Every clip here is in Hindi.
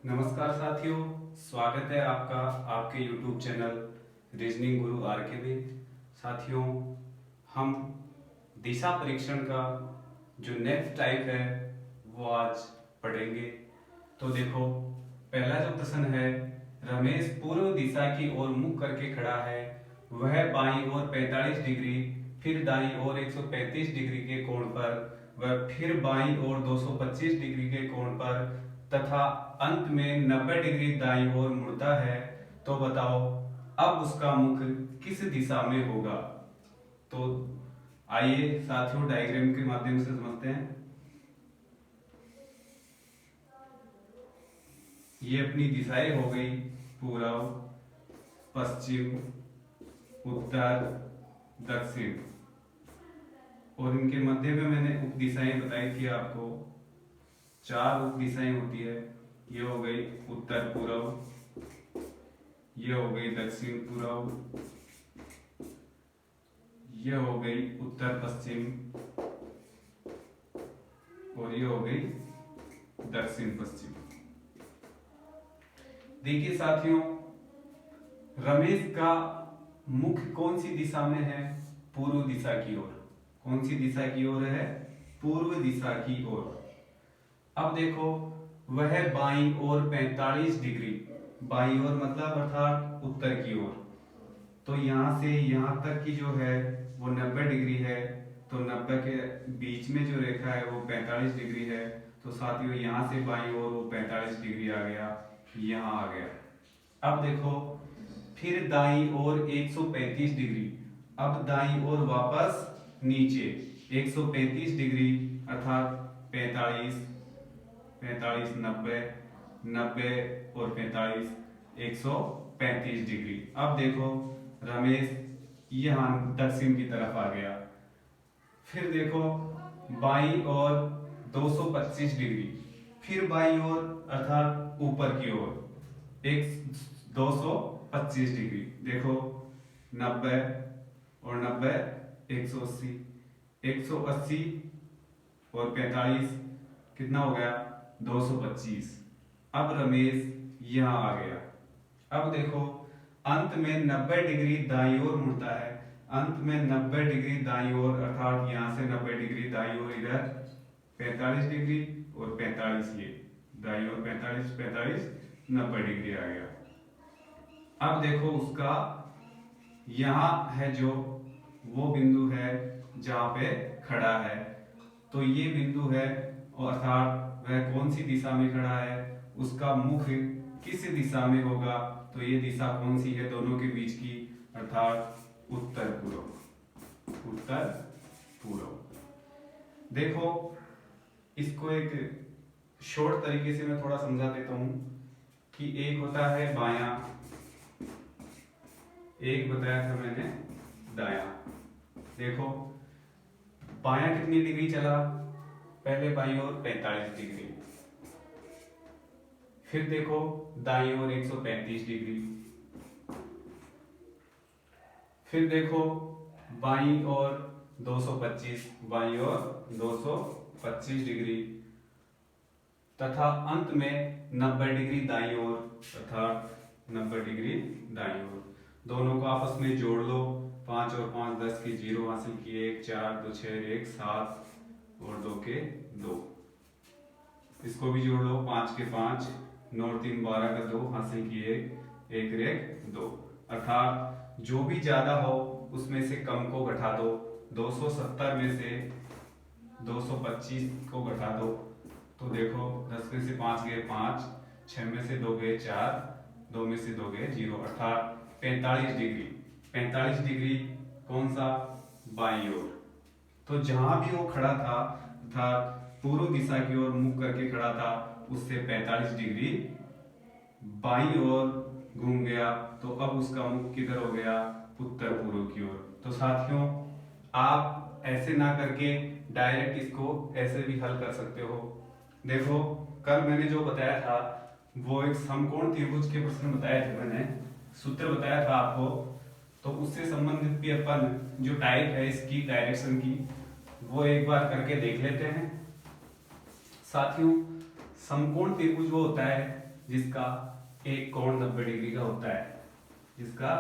नमस्कार साथियों, स्वागत है आपका आपके YouTube channel reasoning Guru are के में। साथियों, हम दिशा परीक्षण का जो नेक्स्ट टाइप है वो आज पढ़ेंगे। तो देखो, पहला जो प्रश्न है, रमेश पूर्व दिशा की ओर मुख करके खड़ा है। वह बाईं ओर 45 डिग्री, फिर दाईं ओर 135 डिग्री के कोण पर, वह फिर बाईं ओर 225 डिग्री के कोण पर तथा अंत में 90 डिग्री दाईं ओर मुड़ता है। तो बताओ अब उसका मुख किस दिशा में होगा। तो आइए साथियों डायग्राम के माध्यम से समझते हैं। ये अपनी दिशाएं हो गई पूर्व, पश्चिम, उत्तर, दक्षिण, और इनके मध्य में मैंने उप दिशाएं बताई थी आपको। 4 उप दिशाएं होती है। ये हो गई उत्तर पूर्व, ये हो गई दक्षिण पूर्व, ये हो गई उत्तर पश्चिम, और ये हो गई दक्षिण पश्चिम। देखिए साथियों, रमेश का मुख कौन सी दिशा में है? पूर्व दिशा की ओर। कौन सी दिशा की ओर है? पूर्व दिशा की ओर। अब देखो, वह बाईं ओर 45 डिग्री, बाईं ओर मतलब अर्थात उत्तर की ओर। तो यहां से यहां तक की जो है वो 90 डिग्री है। तो 90 के बीच में जो रेखा है वो 45 डिग्री है। तो साथियों यहां से बाईं ओर वो 45 डिग्री आ गया, यहां आ गया। अब देखो, फिर दाईं ओर 135 डिग्री। अब दाईं ओर वापस नीचे 135 डिग्री अर्थात 45, 45, 90, 90 और 45, 135 डिग्री। अब देखो, रमेश यहाँ दक्षिण की तरफ आ गया। फिर देखो, बाईं ओर 225 डिग्री, फिर बाईं ओर अर्थात ऊपर की ओर 225 डिग्री। देखो 90 और 90, 180, 180 और 45 कितना हो गया? 225। अब रमेश यहां आ गया। अब देखो, अंत में 90 डिग्री दाईं ओर मुड़ता है। अंत में 90 डिग्री दाईं ओर अर्थात यहां से 90 डिग्री दाईं ओर, इधर 45 डिग्री और 45, ये दाईं ओर 45, 45, 90 डिग्री आ गया। अब देखो, उसका यहां है जो वो बिंदु है जहां पे खड़ा है। तो ये बिंदु है, और अर्थात वह कौन सी दिशा में खड़ा है, उसका मुख किस दिशा में होगा। तो ये दिशा कौन सी है दोनों के बीच की? अर्थात उत्तर पूर्व, उत्तर पूर्व। देखो, इसको एक शॉर्ट तरीके से मैं थोड़ा समझा देता हूं कि एक होता है बायां, एक बताया था मैंने दायां। देखो, बायां कितनी डिग्री चला? पहले बाईं ओर 45 डिग्री, फिर देखो दाईं ओर 135 डिग्री, फिर देखो बाईं ओर 225, बाईं ओर 225 डिग्री, तथा अंत में 90 डिग्री दाईं ओर अर्थात 90 डिग्री दाईं ओर। दोनों को आपस में जोड़ लो, 5 और 5 10 के 0 हासिल किए, 1 4 2 6 1 7 और 2 के 2। इसको भी जोड़ लो, 5 के 5 9 और 3 12 का 2 हासिल किए, 1 1 2। अर्थात जो भी ज्यादा हो उसमें से कम को घटा दो। 270 में से 225 को घटा दो। तो देखो, 10 में से 5 गए 5, 6 में से 2 गए 4, 2 में से 2 गए 0, अर्थात 45 डिग्री। 45 डिग्री कौन सा? बाईं ओर। तो जहां भी वो खड़ा था अर्थात पूर्व दिशा की ओर मुख करके खड़ा था, उससे 45 डिग्री बाईं ओर घूम गया। तो अब उसका मुख किधर हो गया? उत्तर पूर्व की ओर। तो साथियों, आप ऐसे ना करके डायरेक्ट इसको ऐसे भी हल कर सकते हो। देखो, कल मैंने जो बताया था वो एक समकोण त्रिभुज के प्रश्न बताए थे, मैंने सूत्र बताया था आपको। तो उससे संबंधित भी अपन जो टाइप है इसकी डायरेक्शन की, वो एक बार करके देख लेते हैं। साथियों, समकोण त्रिभुज वो होता है जिसका एक कोण 90 डिग्री का होता है, जिसका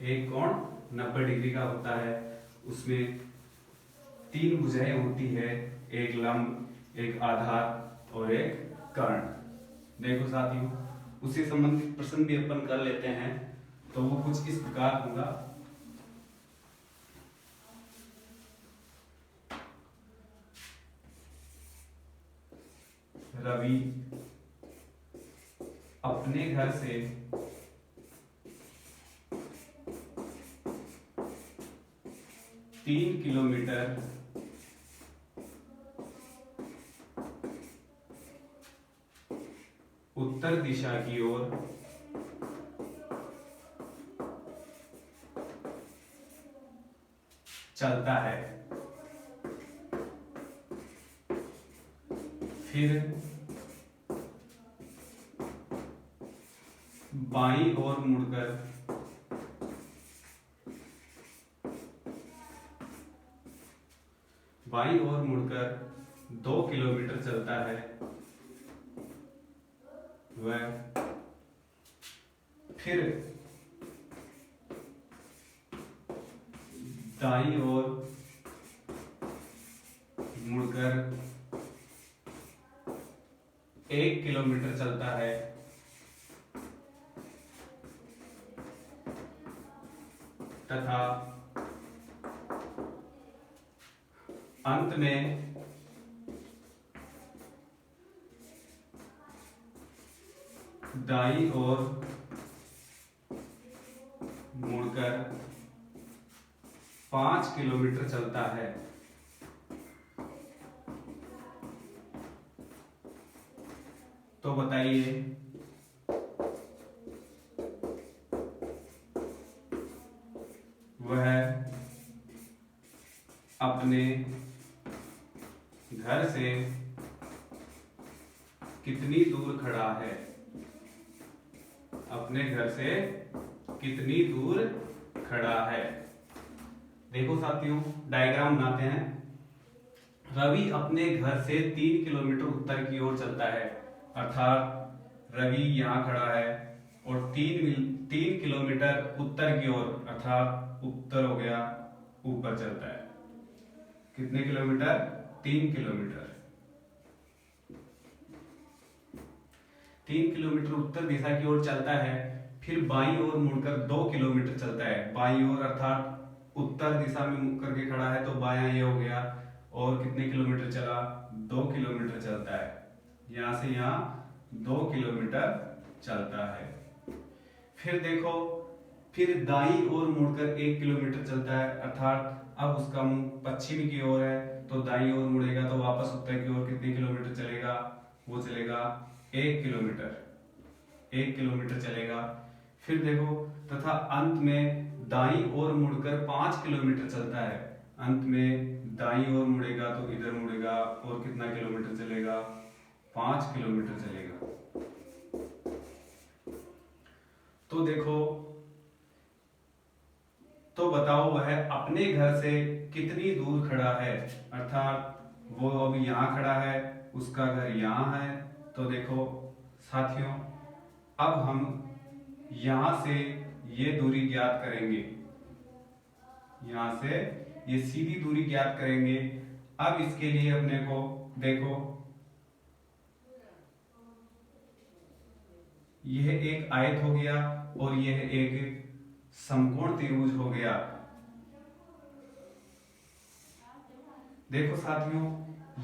एक कोण 90 डिग्री का होता है। उसमें 3 भुजाएं होती है, एक लंब, एक आधार और एक कर्ण। देखो साथियों, उससे संबंधित प्रश्न भी अपन कर लेते हैं। तो वो कुछ इस प्रकार होगा। रवि अपने घर से तीन किलोमीटर उत्तर दिशा की ओर चलता है। फिर बाईं ओर मुड़कर बाईं ओर मुड़कर 2 किलोमीटर चलता है। वह फिर दाईं ओर मुड़कर 1 किलोमीटर चलता है। तथा अंत में दाईं ओर मुड़कर 5 किलोमीटर चलता है। तो बताइए वह अपने घर से कितनी दूर खड़ा है? अपने घर से कितनी दूर खड़ा है? देखो साथियों, डायग्राम बनाते हैं। रवि अपने घर से 3 किलोमीटर उत्तर की ओर चलता है, अर्थात रवि यहाँ खड़ा है और 3 किलोमीटर उत्तर की ओर, अर्थात उत्तर हो गया, ऊपर चलता है। कितने किलोमीटर? 3 किलोमीटर। 3 किलोमीटर उत्तर दिशा की ओर चलता है। फिर बाईं ओर मुड़कर 2 किलोमीटर चलता है। बाईं ओर अर्थात उत्तर दिशा में मुड़ करके खड़ा है, तो बायां ये हो गया। और कितने किलोमीटर चला? 2 किलोमीटर चलता है। यहां से यहां 2 किलोमीटर चलता है। फिर देखो, फिर दाईं ओर मुड़कर 1 किलोमीटर चलता है, अर्थात अब उसका मुंह पश्चिम की ओर है, तो दाईं ओर मुड़ेगा तो वापस उत्तर की ओर कितने किलोमीटर चलेगा? वो चलेगा 1 किलोमीटर। 1 किलोमीटर चलेगा। फिर देखो, तथा अंत में दाईं ओर मुड़कर 5 किलोमीटर चलता है। अंत में दाईं ओर मुड़ेगा तो इधर मुड़ेगा और कितना किलोमीटर चलेगा? 5 किलोमीटर चलेगा। तो देखो, तो बताओ वह अपने घर से कितनी दूर खड़ा है? अर्थात वो अब यहाँ खड़ा है, उसका घर यहाँ है। तो देखो साथियों, अब हम यहां से ये दूरी ज्ञात करेंगे। यहां से ये सीधी दूरी ज्ञात करेंगे। अब इसके लिए अपने को देखो, यह एक आयत हो गया और यह एक समकोण त्रिभुज हो गया। देखो साथियों,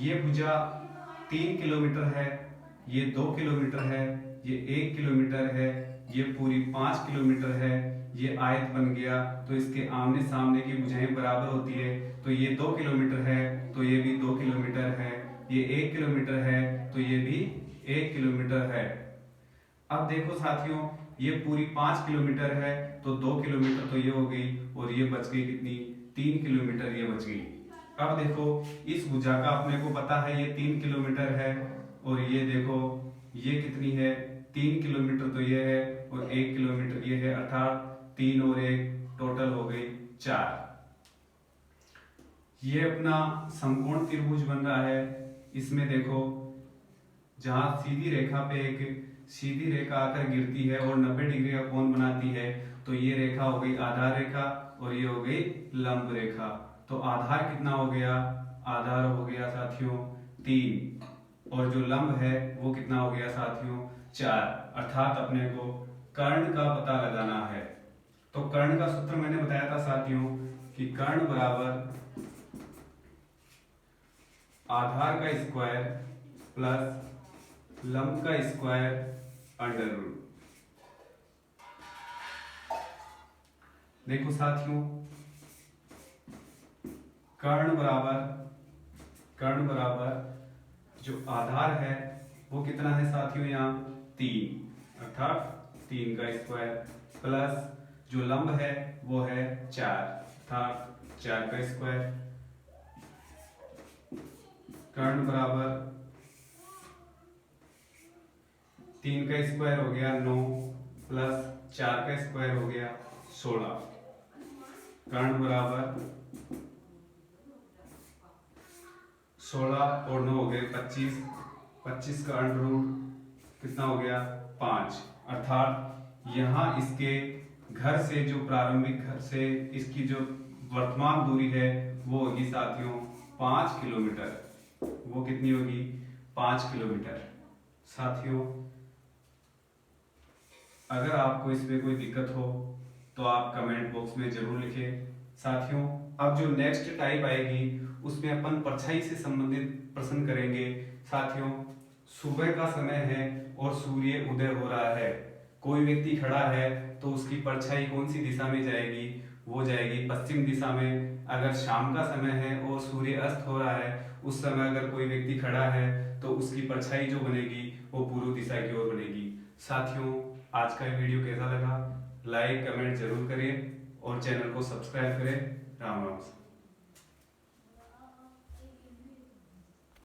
ये भुजा 3 किलोमीटर है, ये 2 किलोमीटर है, ये 1 किलोमीटर है, ये पूरी 5 किलोमीटर है। ये आयत बन गया, तो इसके आमने सामने की भुजाएं बराबर होती है। तो ये 2 किलोमीटर है, तो ये भी 2 किलोमीटर है। ये 1 किलोमीटर है, तो ये भी 1 किलोमीटर है। अब देखो साथियों, ये पूरी 5 किलोमीटर है, तो 2 किलोमीटर तो ये हो गई और ये बच गई कितनी? 3 किलोमीटर ये बच गई। अब देखो, इस भुजा का अपने को पता है ये 3 किलोमीटर है, और ये देखो ये कितनी है? 3 किलोमीटर तो ये है और 1 किलोमीटर ये है, अर्थात 3 और 1 टोटल हो गई 4। ये अपना समकोण त्रिभुज बन रहा है। इसमें देखो, जहां सीधी रेखा पे एक सीधी रेखा आकर गिरती है और 90 डिग्री का कोण बनाती है, तो ये रेखा हो गई आधार रेखा और ये हो गई लंब रेखा। तो आधार कितना हो गया, आधार हो गया साथियों 3 और जो लंब है वो कितना हो गया साथियों 4। अर्थात अपने को कर्ण का पता लगाना है। तो कर्ण का सूत्र मैंने बताया था साथियों कि कर्ण बराबर आधार का स्क्वायर प्लस लंब का स्क्वायर अंडर रूट। देखो साथियों कर्ण बराबर जो आधार है वो कितना है साथियों यहाँ 3 अर्थात 3 का स्क्वायर प्लस जो लंब है वो है 4 अर्थात 4 का स्क्वायर। कर्ण बराबर 3 का स्क्वायर हो गया 9 प्लस 4 का स्क्वायर हो गया 16। कर्ण बराबर 16 और 9 हो गए 25, 25 का अंडर रूट कितना हो गया 5। अर्थात यहाँ इसके घर से जो प्रारंभिक घर से इसकी जो वर्तमान दूरी है वो होगी साथियों 5 किलोमीटर। वो कितनी होगी 5 किलोमीटर। साथियों अगर आपको इसमें कोई दिक्कत हो तो आप कमेंट बॉक्स में जरूर लिखें। साथियों अब जो नेक्स्ट टाइप आएगी उसमें अपन परछाई से संबंधित प्रश्न करेंगे। साथियों सुबह का समय है और सूर्य उदय हो रहा है, कोई व्यक्ति खड़ा है तो उसकी परछाई कौन सी दिशा में जाएगी, वो जाएगी पश्चिम दिशा में। अगर शाम का समय है और सूर्य अस्त हो रहा है उस समय अगर कोई व्यक्ति खड़ा है तो उसकी परछाई जो बनेगी वो पूर्व दिशा की ओर बनेगी। साथियों आज का वीडियो कैसा लगा, लाइक कमेंट जरूर करें और चैनल को सब्सक्राइब करें। राम राम।